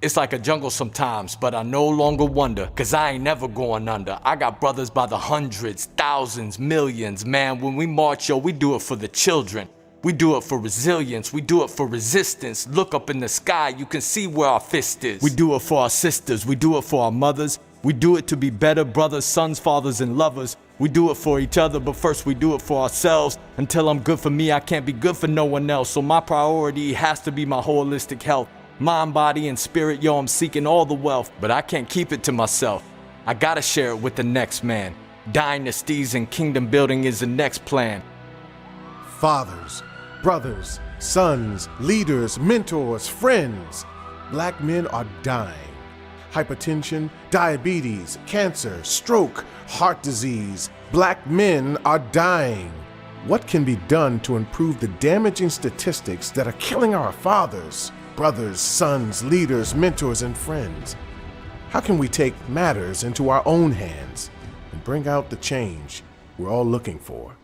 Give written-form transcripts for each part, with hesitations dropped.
It's like a jungle sometimes, but I no longer wonder, cause I ain't never going under. I got brothers by the hundreds, thousands, millions. Man, when we march, yo, we do it for the children. We do it for resilience, we do it for resistance. Look up in the sky, you can see where our fist is. We do it for our sisters, we do it for our mothers. We do it to be better brothers, sons, fathers, and lovers. We do it for each other, but first we do it for ourselves. Until I'm good for me, I can't be good for no one else. So my priority has to be my holistic health. Mind, body, and spirit, yo, I'm seeking all the wealth. But I can't keep it to myself. I gotta share it with the next man. Dynasties and kingdom building is the next plan. Fathers, brothers, sons, leaders, mentors, friends. Black men are dying. Hypertension, diabetes, cancer, stroke, heart disease. Black men are dying. What can be done to improve the damaging statistics that are killing our fathers, brothers, sons, leaders, mentors, and friends? How can we take matters into our own hands and bring out the change we're all looking for?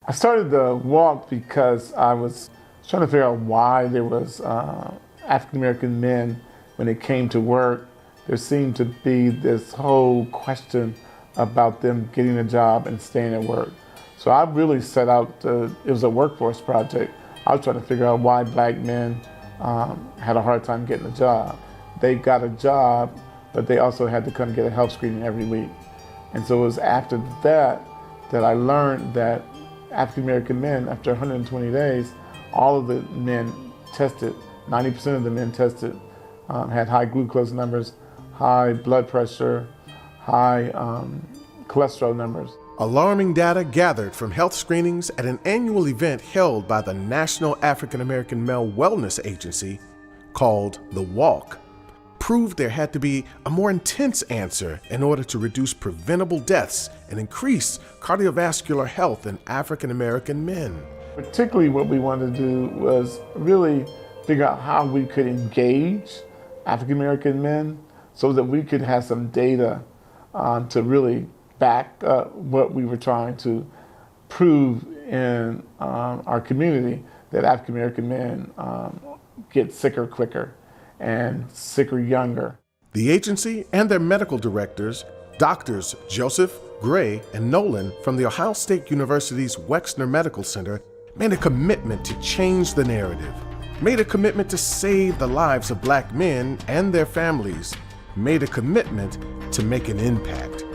I started the walk because I was trying to figure out why there was African American men, when it came to work, there seemed to be this whole question about them getting a job and staying at work. So I really set out it was a workforce project. I was trying to figure out why black men had a hard time getting a job. They got a job, but they also had to come get a health screening every week. And so it was after that I learned that African American men, after 120 days, all of the men tested, 90% of the men tested, had high glucose numbers, high blood pressure, high cholesterol numbers. Alarming data gathered from health screenings at an annual event held by the National African American Male Wellness Agency, called The Walk, proved there had to be a more intense answer in order to reduce preventable deaths and increase cardiovascular health in African American men. Particularly what we wanted to do was really figure out how we could engage African American men so that we could have some data to really back up what we were trying to prove in our community, that African American men get sicker quicker and sicker younger. The agency and their medical directors, Doctors Joseph, Gray, and Nolan from the Ohio State University's Wexner Medical Center, made a commitment to change the narrative, made a commitment to save the lives of black men and their families, made a commitment to make an impact.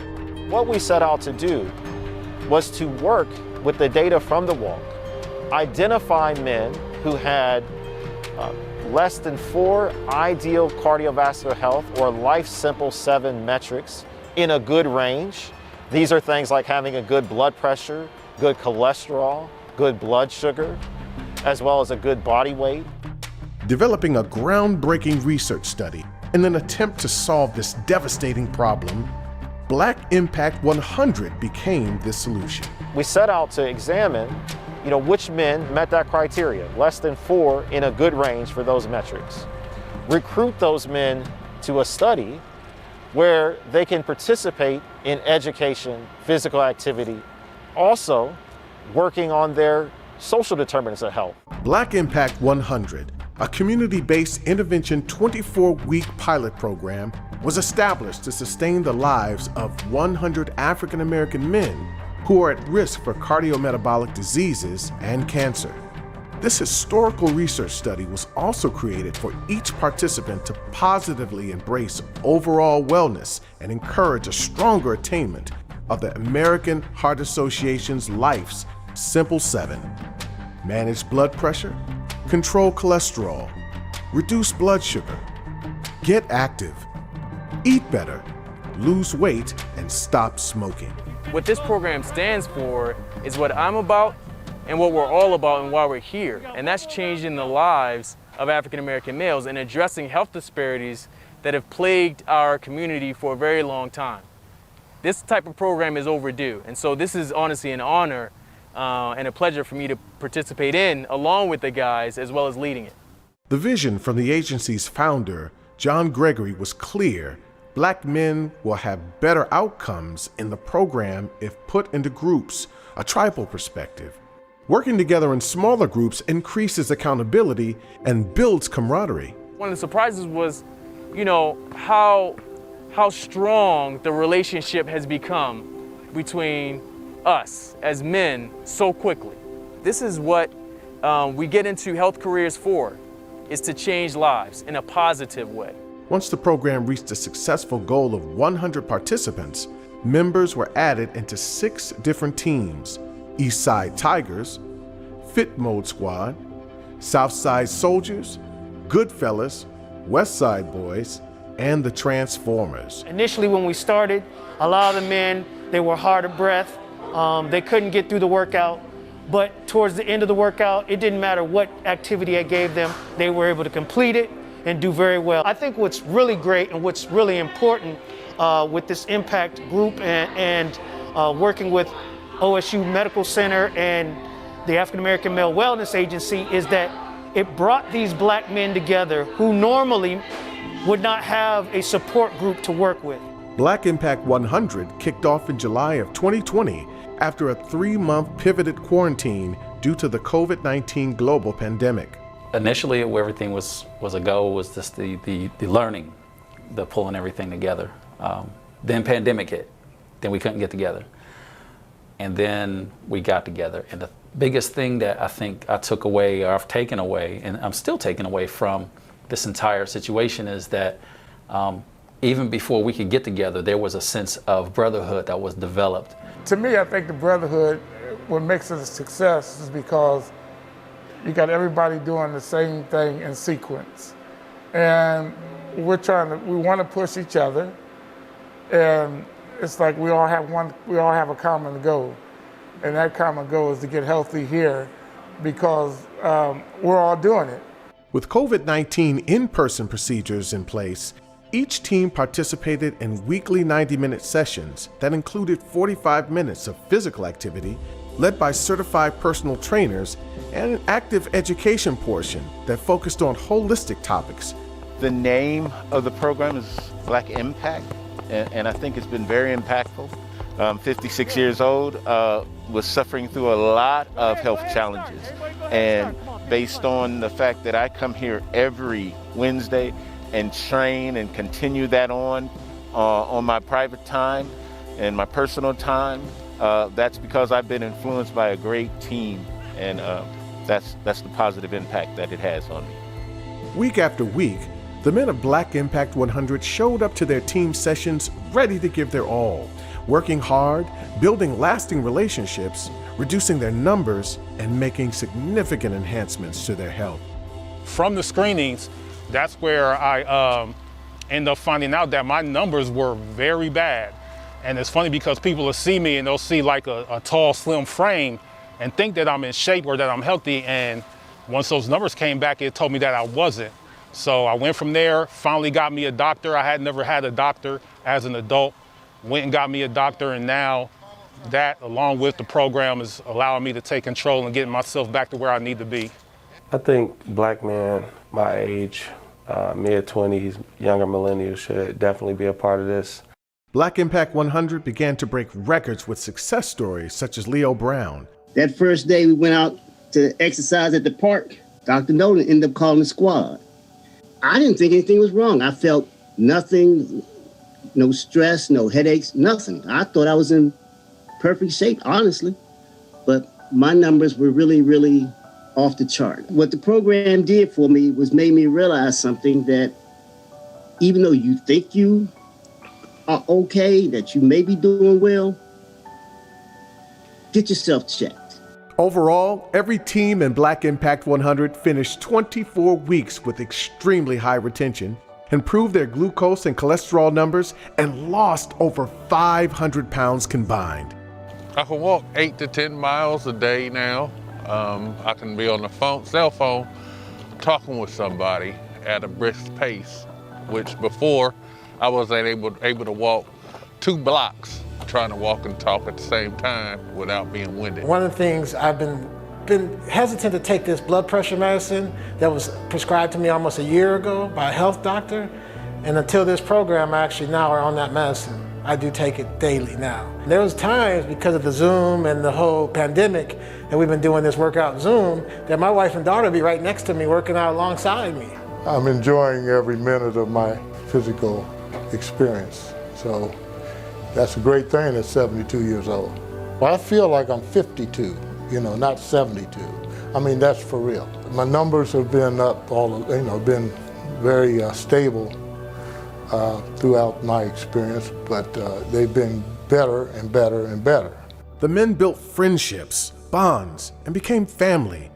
What we set out to do was to work with the data from the walk, identify men who had less than 4 ideal cardiovascular health or Life Simple 7 metrics in a good range. These are things like having a good blood pressure, good cholesterol, good blood sugar, as well as a good body weight. Developing a groundbreaking research study in an attempt to solve this devastating problem, Black Impact 100 became the solution. We set out to examine, which men met that criteria, less than 4 in a good range for those metrics. Recruit those men to a study where they can participate in education, physical activity, also working on their social determinants of health. Black Impact 100, a community-based intervention 24-week pilot program, was established to sustain the lives of 100 African American men who are at risk for cardiometabolic diseases and cancer. This historical research study was also created for each participant to positively embrace overall wellness and encourage a stronger attainment of the American Heart Association's Life's Simple 7. Manage blood pressure, control cholesterol, reduce blood sugar, get active, eat better, lose weight, and stop smoking. What this program stands for is what I'm about and what we're all about and why we're here. And that's changing the lives of African American males and addressing health disparities that have plagued our community for a very long time. This type of program is overdue. And so this is honestly an honor and a pleasure for me to participate in, along with the guys, as well as leading it. The vision from the agency's founder, John Gregory, was clear. Black men will have better outcomes in the program if put into groups, a tribal perspective. Working together in smaller groups increases accountability and builds camaraderie. One of the surprises was you know, how strong the relationship has become between us as men so quickly. This is what we get into health careers for, is to change lives in a positive way. Once the program reached a successful goal of 100 participants, members were added into 6 different teams: East Side Tigers, Fit Mode Squad, South Side Soldiers, Goodfellas, West Side Boys, and the Transformers. Initially when we started, a lot of the men, they were hard of breath. They couldn't get through the workout. But towards the end of the workout, it didn't matter what activity I gave them, they were able to complete it and do very well. I think what's really great and what's really important with this Impact group and working with OSU Medical Center and the African American Male Wellness Agency is that it brought these black men together who normally would not have a support group to work with. Black Impact 100 kicked off in July of 2020 after a 3-month pivoted quarantine due to the COVID-19 global pandemic. Initially, where everything was a go was just the learning, the pulling everything together. Then pandemic hit, then we couldn't get together. And then we got together. And the biggest thing that I think I took away, or I've taken away, and I'm still taking away from this entire situation is that even before we could get together, there was a sense of brotherhood that was developed. To me, I think the brotherhood, what makes it a success is because you got everybody doing the same thing in sequence. And we want to push each other. And it's like we all have a common goal. And that common goal is to get healthy here because we're all doing it. With COVID-19 in-person procedures in place, each team participated in weekly 90-minute sessions that included 45 minutes of physical activity led by certified personal trainers and an active education portion that focused on holistic topics. The name of the program is Black Impact, and I think it's been very impactful. 56 years old, was suffering through a lot of health challenges. And based on the fact that I come here every Wednesday and train and continue that on my private time and my personal time, that's because I've been influenced by a great team, and that's the positive impact that it has on me. Week after week, the men of Black Impact 100 showed up to their team sessions ready to give their all, working hard, building lasting relationships, reducing their numbers, and making significant enhancements to their health. From the screenings, that's where I end up finding out that my numbers were very bad. And it's funny because people will see me and they'll see like a tall, slim frame and think that I'm in shape or that I'm healthy. And once those numbers came back, it told me that I wasn't. So I went from there, finally got me a doctor. I had never had a doctor as an adult. Went and got me a doctor, and now that, along with the program, is allowing me to take control and getting myself back to where I need to be. I think black men my age, mid-20s, younger millennials should definitely be a part of this. Black Impact 100 began to break records with success stories such as Leo Brown. That first day we went out to exercise at the park, Dr. Nolan ended up calling the squad. I didn't think anything was wrong. I felt nothing, no stress, no headaches, nothing. I thought I was in perfect shape, honestly. But my numbers were really, really off the chart. What the program did for me was made me realize something, that even though you think you are okay, that you may be doing well, get yourself checked. Overall, every team in Black Impact 100 finished 24 weeks with extremely high retention, improved their glucose and cholesterol numbers, and lost over 500 pounds combined. I can walk 8 to 10 miles a day now. I can be on the cell phone talking with somebody at a brisk pace, which before I wasn't able to walk 2 blocks trying to walk and talk at the same time without being winded. One of the things I've been hesitant to take this blood pressure medicine that was prescribed to me almost a year ago by a health doctor, and until this program, I actually now are on that medicine. I do take it daily now. There was times, because of the Zoom and the whole pandemic, that we've been doing this workout Zoom, that my wife and daughter would be right next to me working out alongside me. I'm enjoying every minute of my physical experience. So that's a great thing at 72 years old. Well, I feel like I'm 52, not 72. I mean, that's for real. My numbers have been up, been very stable throughout my experience, but they've been better and better and better. The men built friendships, bonds, and became family,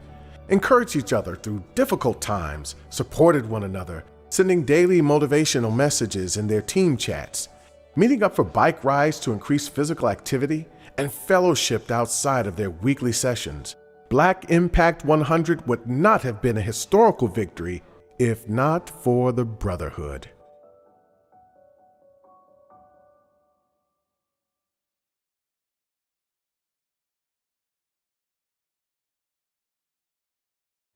encouraged each other through difficult times, supported one another, sending daily motivational messages in their team chats, meeting up for bike rides to increase physical activity, and fellowshipped outside of their weekly sessions. Black Impact 100 would not have been a historical victory if not for the brotherhood.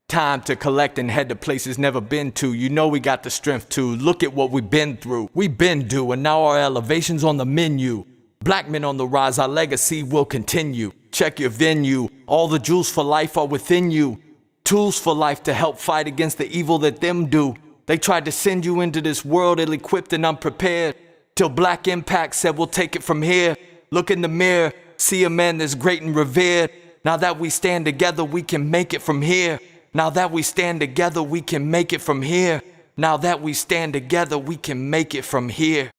Time to collect and head to places never been to. You know we got the strength to. Look at what we've been through. We've been doing, now our elevation's on the menu. Black men on the rise, our legacy will continue. Check your venue. All the jewels for life are within you. Tools for life to help fight against the evil that them do. They tried to send you into this world ill-equipped and unprepared. Till Black Impact said we'll take it from here. Look in the mirror, see a man that's great and revered. Now that we stand together, we can make it from here. Now that we stand together, we can make it from here. Now that we stand together, we can make it from here.